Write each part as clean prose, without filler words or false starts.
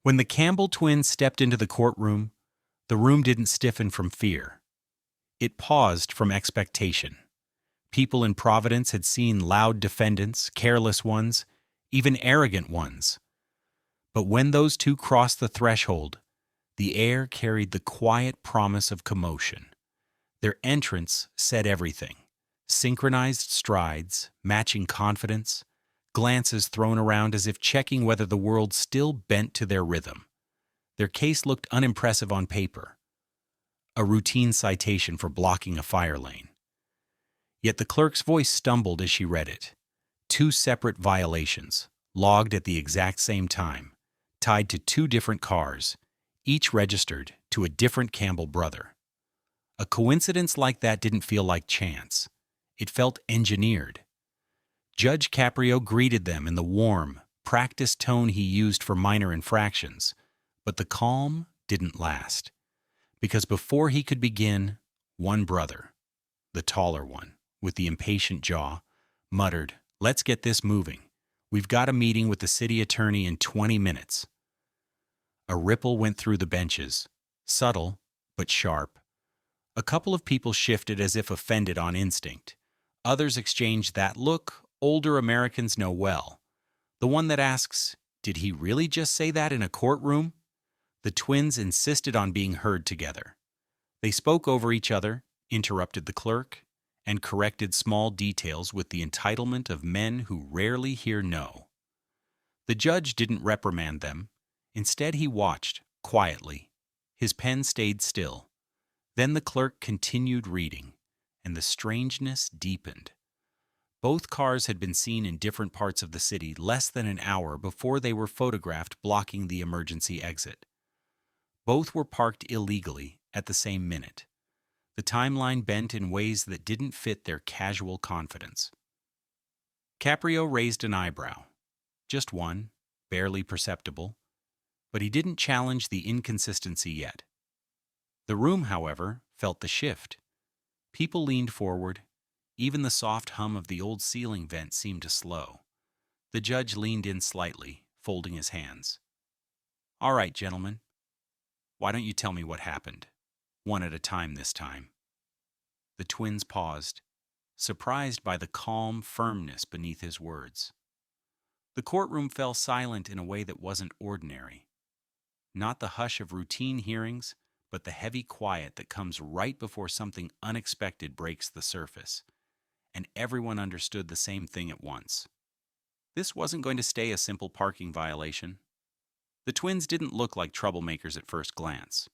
When the Campbell twins stepped into the courtroom, the room didn't stiffen from fear. It paused from expectation. People in Providence had seen loud defendants, careless ones, even arrogant ones. But when those two crossed the threshold, the air carried the quiet promise of commotion. Their entrance said everything. Synchronized strides, matching confidence, glances thrown around as if checking whether the world still bent to their rhythm. Their case looked unimpressive on paper. A routine citation for blocking a fire lane. Yet the clerk's voice stumbled as she read it. Two separate violations, logged at the exact same time, tied to two different cars, each registered to a different Campbell brother. A coincidence like that didn't feel like chance. It felt engineered. Judge Caprio greeted them in the warm, practiced tone he used for minor infractions, but the calm didn't last. Because before he could begin, one brother, the taller one, with the impatient jaw, muttered, "Let's get this moving. We've got a meeting with the city attorney in 20 minutes." A ripple went through the benches, subtle but sharp. A couple of people shifted as if offended on instinct. Others exchanged that look older Americans know well. The one that asks, "Did he really just say that in a courtroom?" The twins insisted on being heard together. They spoke over each other, interrupted the clerk, and corrected small details with the entitlement of men who rarely hear no. The judge didn't reprimand them. Instead, he watched, quietly. His pen stayed still. Then the clerk continued reading, and the strangeness deepened. Both cars had been seen in different parts of the city less than an hour before they were photographed blocking the emergency exit. Both were parked illegally at the same minute. The timeline bent in ways that didn't fit their casual confidence. Caprio raised an eyebrow. Just one, barely perceptible. But he didn't challenge the inconsistency yet. The room, however, felt the shift. People leaned forward. Even the soft hum of the old ceiling vent seemed to slow. The judge leaned in slightly, folding his hands. "All right, gentlemen. Why don't you tell me what happened? One at a time this time." The twins paused, surprised by the calm firmness beneath his words. The courtroom fell silent in a way that wasn't ordinary. Not the hush of routine hearings, but the heavy quiet that comes right before something unexpected breaks the surface. And everyone understood the same thing at once. This wasn't going to stay a simple parking violation. The twins didn't look like troublemakers at first glance.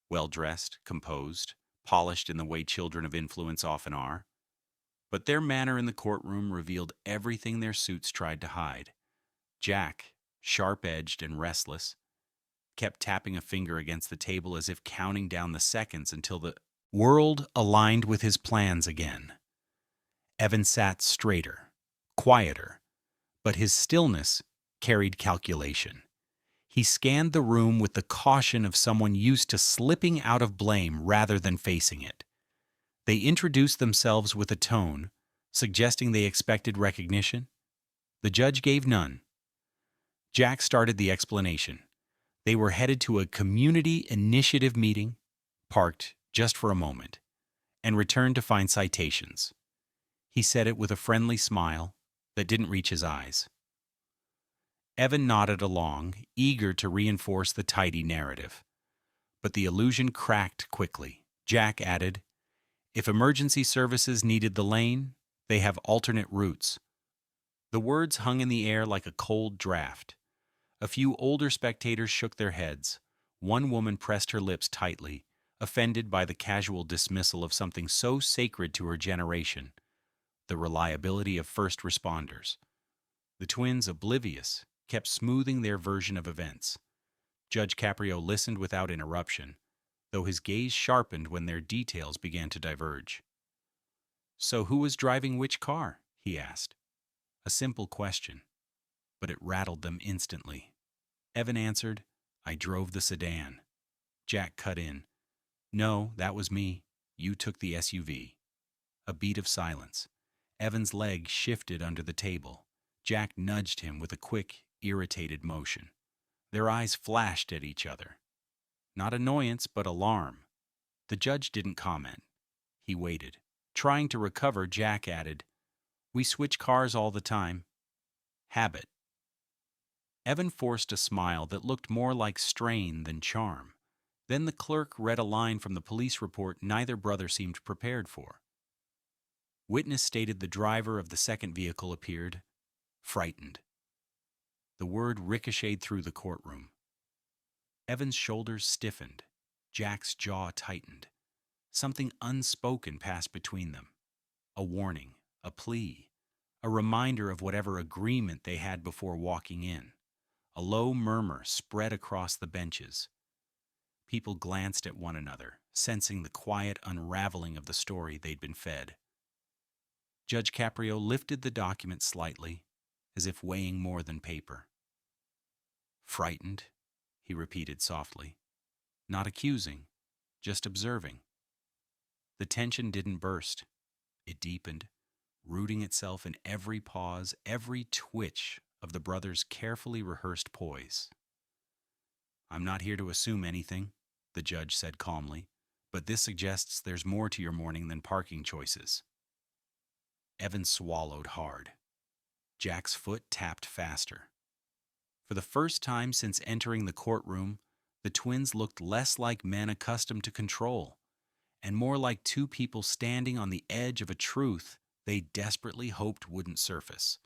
Well-dressed, composed, polished in the way children of influence often are. But their manner in the courtroom revealed everything their suits tried to hide. Jack, sharp-edged and restless, kept tapping a finger against the table as if counting down the seconds until the world aligned with his plans again. Evan sat straighter, quieter, but his stillness carried calculation. He scanned the room with the caution of someone used to slipping out of blame rather than facing it. They introduced themselves with a tone, suggesting they expected recognition. The judge gave none. Jack started the explanation. They were headed to a community initiative meeting, parked just for a moment, and returned to find citations. He said it with a friendly smile that didn't reach his eyes. Evan nodded along, eager to reinforce the tidy narrative. But the illusion cracked quickly. Jack added, "If emergency services needed the lane, they have alternate routes." The words hung in the air like a cold draft. A few older spectators shook their heads. One woman pressed her lips tightly, offended by the casual dismissal of something so sacred to her generation, the reliability of first responders. The twins, oblivious, kept smoothing their version of events. Judge Caprio listened without interruption, though his gaze sharpened when their details began to diverge. "So who was driving which car?" he asked. A simple question, but it rattled them instantly. Evan answered, "I drove the sedan." Jack cut in, "No, that was me. You took the SUV." A beat of silence. Evan's leg shifted under the table. Jack nudged him with a quick, irritated motion. Their eyes flashed at each other. Not annoyance, but alarm. The judge didn't comment. He waited. Trying to recover, Jack added, "We switch cars all the time. Habit." Evan forced a smile that looked more like strain than charm. Then the clerk read a line from the police report neither brother seemed prepared for. Witness stated the driver of the second vehicle appeared frightened. The word ricocheted through the courtroom. Evan's shoulders stiffened. Jack's jaw tightened. Something unspoken passed between them. A warning, a plea, a reminder of whatever agreement they had before walking in. A low murmur spread across the benches. People glanced at one another, sensing the quiet unraveling of the story they'd been fed. Judge Caprio lifted the document slightly, as if weighing more than paper. "Frightened," he repeated softly. Not accusing, just observing. The tension didn't burst. It deepened, rooting itself in every pause, every twitch of the brothers' carefully rehearsed poise. "I'm not here to assume anything," the judge said calmly, "but this suggests there's more to your morning than parking choices." Evan swallowed hard. Jack's foot tapped faster. For the first time since entering the courtroom, the twins looked less like men accustomed to control, and more like two people standing on the edge of a truth they desperately hoped wouldn't surface.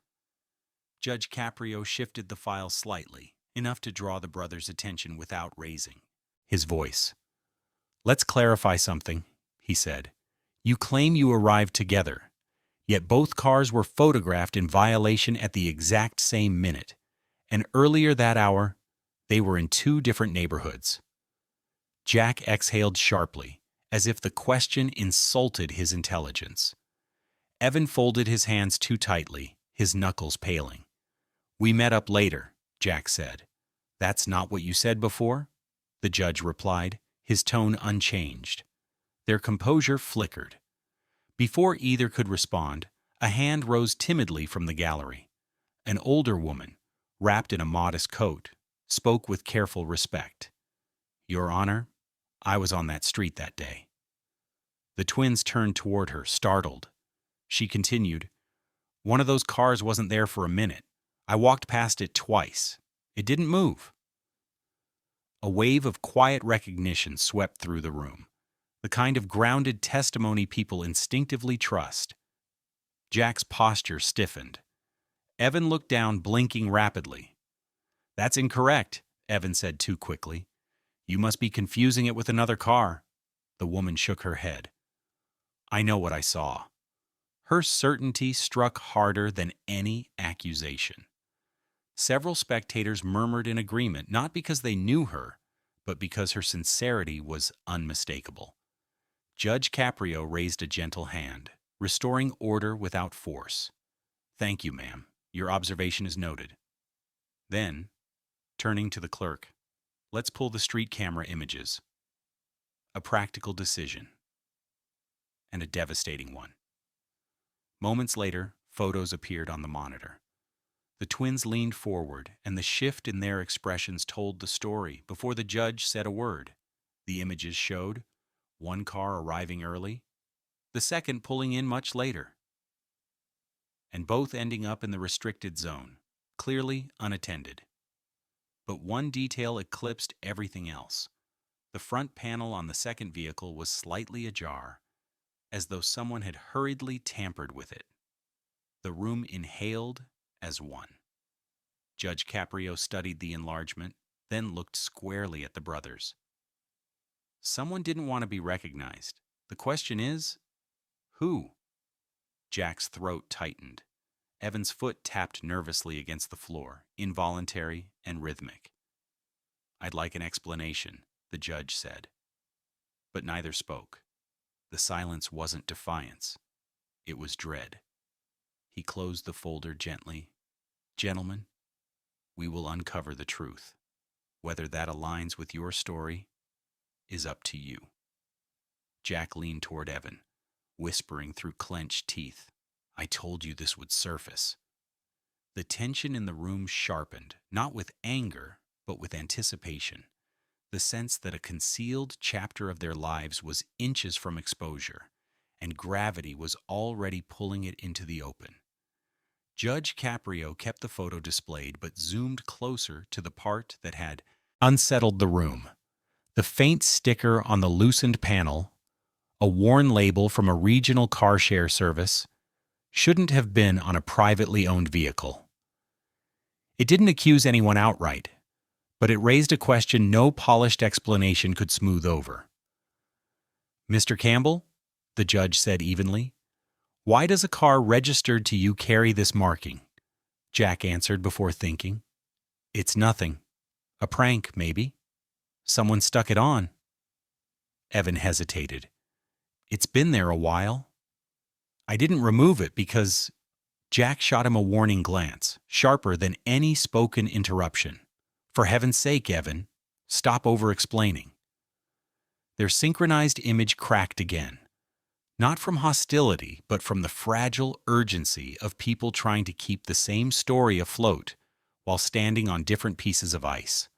Judge Caprio shifted the file slightly, enough to draw the brothers' attention without raising his voice. "Let's clarify something," he said. "You claim you arrived together, yet both cars were photographed in violation at the exact same minute, and earlier that hour, they were in two different neighborhoods." Jack exhaled sharply, as if the question insulted his intelligence. Evan folded his hands too tightly, his knuckles paling. "We met up later," Jack said. "That's not what you said before?" The judge replied, his tone unchanged. Their composure flickered. Before either could respond, a hand rose timidly from the gallery. An older woman, wrapped in a modest coat, spoke with careful respect. "Your Honor, I was on that street that day." The twins turned toward her, startled. She continued, "One of those cars wasn't there for a minute. I walked past it twice. It didn't move." A wave of quiet recognition swept through the room, the kind of grounded testimony people instinctively trust. Jack's posture stiffened. Evan looked down, blinking rapidly. "That's incorrect," Evan said too quickly. "You must be confusing it with another car." The woman shook her head. "I know what I saw." Her certainty struck harder than any accusation. Several spectators murmured in agreement, not because they knew her, but because her sincerity was unmistakable. Judge Caprio raised a gentle hand, restoring order without force. "Thank you, ma'am. Your observation is noted." Then, turning to the clerk, "Let's pull the street camera images." A practical decision, and a devastating one. Moments later, photos appeared on the monitor. The twins leaned forward, and the shift in their expressions told the story before the judge said a word. The images showed one car arriving early, the second pulling in much later, and both ending up in the restricted zone, clearly unattended. But one detail eclipsed everything else. The front panel on the second vehicle was slightly ajar, as though someone had hurriedly tampered with it. The room inhaled as one. Judge Caprio studied the enlargement, then looked squarely at the brothers. "Someone didn't want to be recognized. The question is, who?" Jack's throat tightened. Evan's foot tapped nervously against the floor, involuntary and rhythmic. "I'd like an explanation," the judge said. But neither spoke. The silence wasn't defiance. It was dread. He closed the folder gently. "Gentlemen, we will uncover the truth. Whether that aligns with your story is up to you." Jack leaned toward Evan, whispering through clenched teeth, "I told you this would surface." The tension in the room sharpened, not with anger, but with anticipation, the sense that a concealed chapter of their lives was inches from exposure, and gravity was already pulling it into the open. Judge Caprio kept the photo displayed but zoomed closer to the part that had unsettled the room. The faint sticker on the loosened panel, a worn label from a regional car share service, shouldn't have been on a privately owned vehicle. It didn't accuse anyone outright, but it raised a question no polished explanation could smooth over. "Mr. Campbell," the judge said evenly, "why does a car registered to you carry this marking?" Jack answered before thinking. "It's nothing. A prank, maybe. Someone stuck it on." Evan hesitated. "It's been there a while. I didn't remove it because—" Jack shot him a warning glance, sharper than any spoken interruption. "For heaven's sake, Evan, stop over-explaining." Their synchronized image cracked again. Not from hostility, but from the fragile urgency of people trying to keep the same story afloat while standing on different pieces of ice.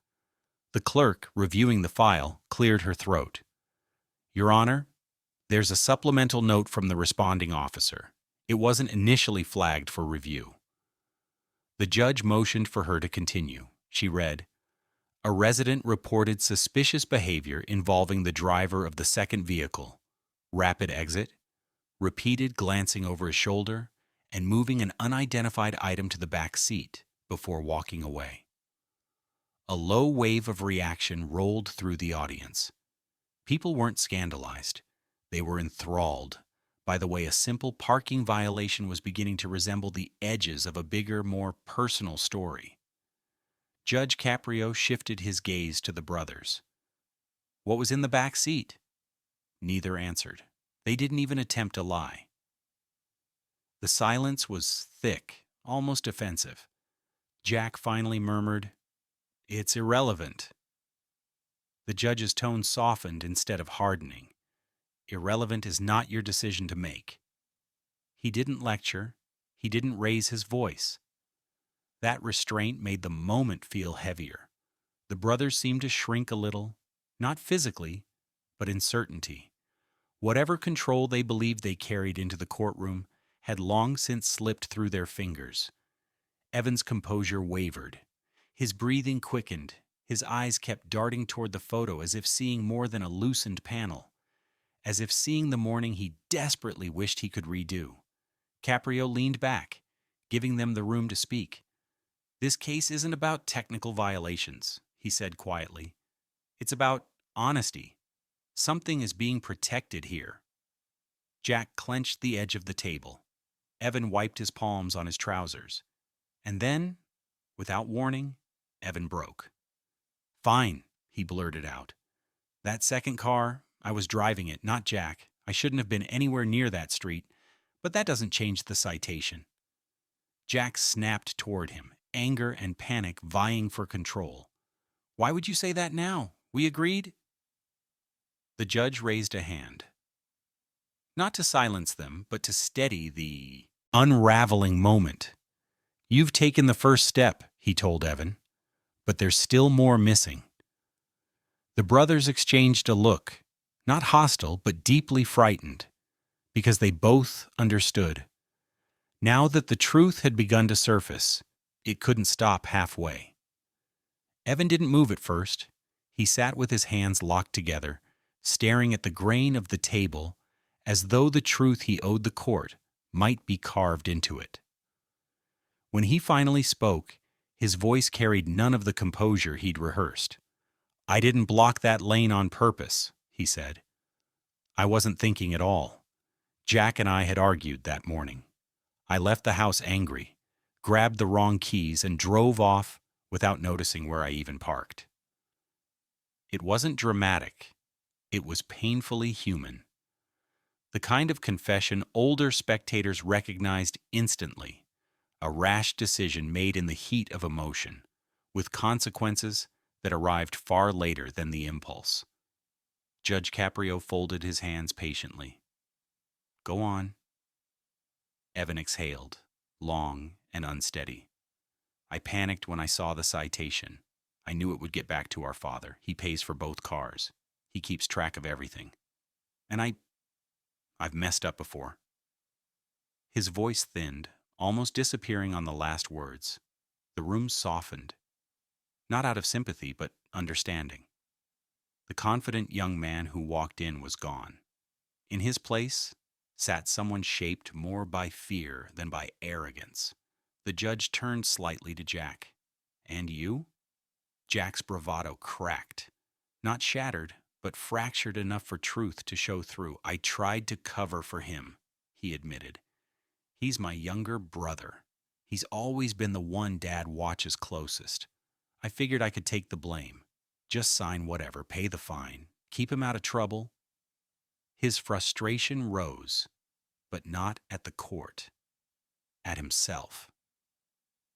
The clerk, reviewing the file, cleared her throat. "Your Honor, there's a supplemental note from the responding officer. It wasn't initially flagged for review." The judge motioned for her to continue. She read, "A resident reported suspicious behavior involving the driver of the second vehicle. Rapid exit, repeated glancing over his shoulder, and moving an unidentified item to the back seat before walking away." A low wave of reaction rolled through the audience. People weren't scandalized. They were enthralled by the way a simple parking violation was beginning to resemble the edges of a bigger, more personal story. Judge Caprio shifted his gaze to the brothers. "What was in the back seat?" Neither answered. They didn't even attempt to lie. The silence was thick, almost offensive. Jack finally murmured, "It's irrelevant." The judge's tone softened instead of hardening. "Irrelevant is not your decision to make." He didn't lecture. He didn't raise his voice. That restraint made the moment feel heavier. The brothers seemed to shrink a little, not physically, but in certainty. Whatever control they believed they carried into the courtroom had long since slipped through their fingers. Evan's composure wavered. His breathing quickened. His eyes kept darting toward the photo as if seeing more than a loosened panel, as if seeing the morning he desperately wished he could redo. Caprio leaned back, giving them the room to speak. "This case isn't about technical violations," he said quietly. "It's about honesty. Something is being protected here." Jack clenched the edge of the table. Evan wiped his palms on his trousers. And then, without warning, Evan broke. "Fine," he blurted out. "That second car, I was driving it, not Jack. I shouldn't have been anywhere near that street, but that doesn't change the citation." Jack snapped toward him, anger and panic vying for control. "Why would you say that now? We agreed?" The judge raised a hand. Not to silence them, but to steady the unraveling moment. "You've taken the first step," he told Evan, "but there's still more missing." The brothers exchanged a look, not hostile, but deeply frightened, because they both understood. Now that the truth had begun to surface, it couldn't stop halfway. Evan didn't move at first. He sat with his hands locked together, staring at the grain of the table as though the truth he owed the court might be carved into it. When he finally spoke, his voice carried none of the composure he'd rehearsed. "I didn't block that lane on purpose," he said. "I wasn't thinking at all. Jack and I had argued that morning. I left the house angry, grabbed the wrong keys, and drove off without noticing where I even parked." It wasn't dramatic. It was painfully human. The kind of confession older spectators recognized instantly. A rash decision made in the heat of emotion, with consequences that arrived far later than the impulse. Judge Caprio folded his hands patiently. "Go on." Evan exhaled, long and unsteady. "I panicked when I saw the citation. I knew it would get back to our father. He pays for both cars. He keeps track of everything. And I've messed up before." His voice thinned, almost disappearing on the last words. The room softened, not out of sympathy, but understanding. The confident young man who walked in was gone. In his place sat someone shaped more by fear than by arrogance. The judge turned slightly to Jack. "And you?" Jack's bravado cracked. Not shattered, but fractured enough for truth to show through. "I tried to cover for him," he admitted. "He's my younger brother. He's always been the one Dad watches closest. I figured I could take the blame. Just sign whatever, pay the fine, keep him out of trouble." His frustration rose, but not at the court, at himself.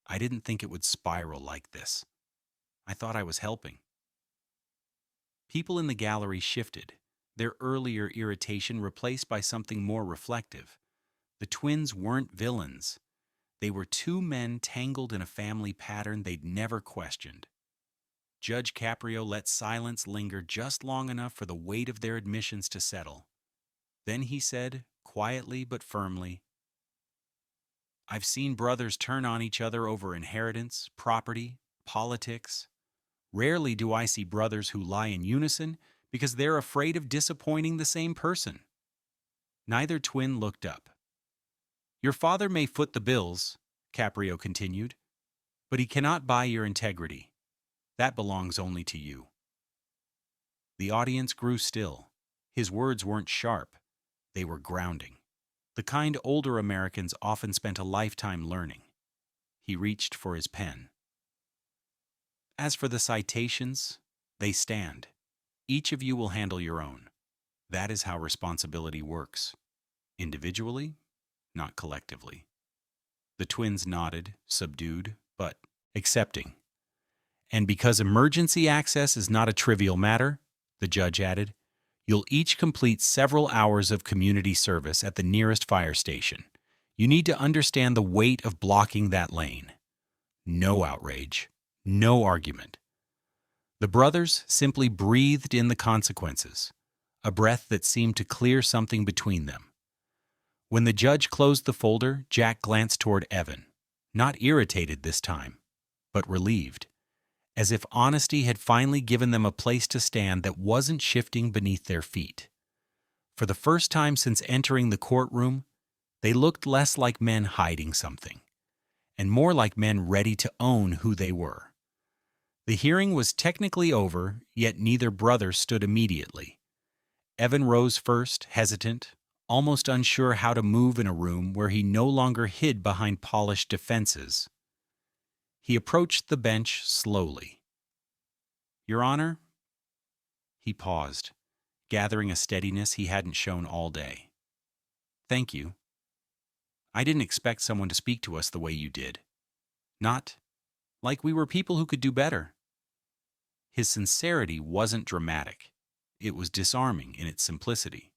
"I didn't think it would spiral like this. I thought I was helping." People in the gallery shifted, their earlier irritation replaced by something more reflective. The twins weren't villains. They were two men tangled in a family pattern they'd never questioned. Judge Caprio let silence linger just long enough for the weight of their admissions to settle. Then he said, quietly but firmly, "I've seen brothers turn on each other over inheritance, property, politics. Rarely do I see brothers who lie in unison because they're afraid of disappointing the same person." Neither twin looked up. "Your father may foot the bills," Caprio continued, "but he cannot buy your integrity. That belongs only to you." The audience grew still. His words weren't sharp. They were grounding. The kind older Americans often spent a lifetime learning. He reached for his pen. "As for the citations, they stand. Each of you will handle your own. That is how responsibility works. Individually, not collectively." The twins nodded, subdued, but accepting. "And because emergency access is not a trivial matter," the judge added, "you'll each complete several hours of community service at the nearest fire station. You need to understand the weight of blocking that lane. No outrage. No argument." The brothers simply breathed in the consequences, a breath that seemed to clear something between them. When the judge closed the folder, Jack glanced toward Evan, not irritated this time, but relieved, as if honesty had finally given them a place to stand that wasn't shifting beneath their feet. For the first time since entering the courtroom, they looked less like men hiding something, and more like men ready to own who they were. The hearing was technically over, yet neither brother stood immediately. Evan rose first, hesitant, almost unsure how to move in a room where he no longer hid behind polished defenses. He approached the bench slowly. "Your Honor?" He paused, gathering a steadiness he hadn't shown all day. "Thank you. I didn't expect someone to speak to us the way you did. Not like we were people who could do better." His sincerity wasn't dramatic. It was disarming in its simplicity.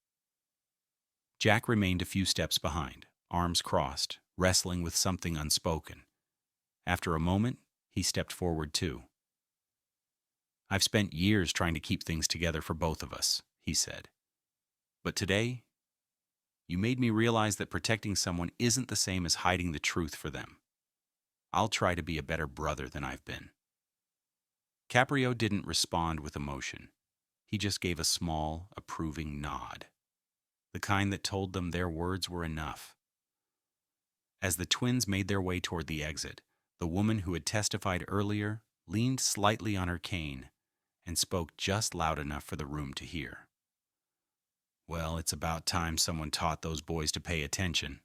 Jack remained a few steps behind, arms crossed, wrestling with something unspoken. After a moment, he stepped forward too. "I've spent years trying to keep things together for both of us," he said. "But today, you made me realize that protecting someone isn't the same as hiding the truth for them. I'll try to be a better brother than I've been." Caprio didn't respond with emotion. He just gave a small, approving nod, the kind that told them their words were enough. As the twins made their way toward the exit, the woman who had testified earlier leaned slightly on her cane and spoke just loud enough for the room to hear. "Well, it's about time someone taught those boys to pay attention."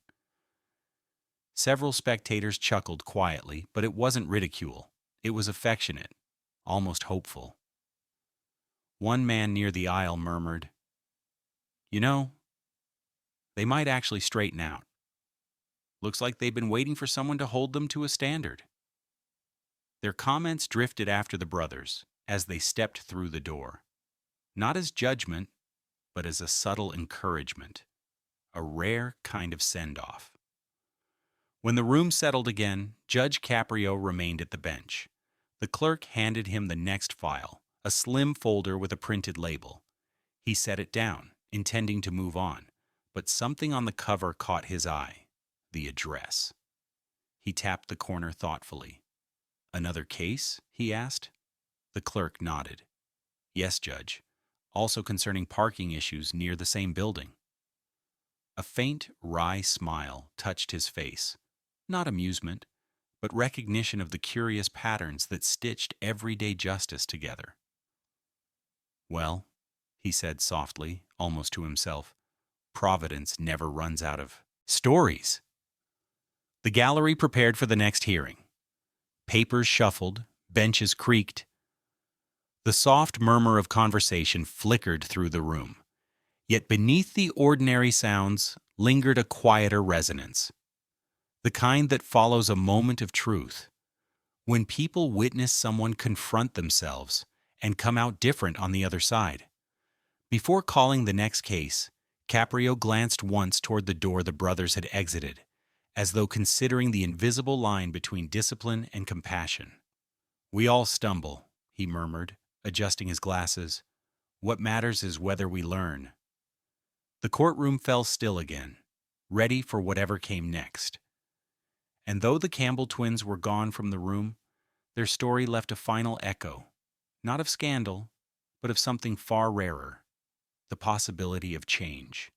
Several spectators chuckled quietly, but it wasn't ridicule. It was affectionate, almost hopeful. One man near the aisle murmured, "You know, they might actually straighten out. Looks like they've been waiting for someone to hold them to a standard." Their comments drifted after the brothers as they stepped through the door, not as judgment, but as a subtle encouragement, a rare kind of send-off. When the room settled again, Judge Caprio remained at the bench. The clerk handed him the next file, a slim folder with a printed label. He set it down, intending to move on, but something on the cover caught his eye: the address. He tapped the corner thoughtfully. "Another case?" he asked. The clerk nodded. "Yes, Judge. Also concerning parking issues near the same building." A faint, wry smile touched his face. Not amusement, but recognition of the curious patterns that stitched everyday justice together. "Well," he said softly, almost to himself, "Providence never runs out of stories." The gallery prepared for the next hearing. Papers shuffled, benches creaked. The soft murmur of conversation flickered through the room. Yet beneath the ordinary sounds lingered a quieter resonance, the kind that follows a moment of truth, when people witness someone confront themselves and come out different on the other side. Before calling the next case, Caprio glanced once toward the door the brothers had exited, as though considering the invisible line between discipline and compassion. "We all stumble," he murmured, adjusting his glasses. "What matters is whether we learn." The courtroom fell still again, ready for whatever came next. And though the Campbell twins were gone from the room, their story left a final echo, not of scandal, but of something far rarer: the possibility of change.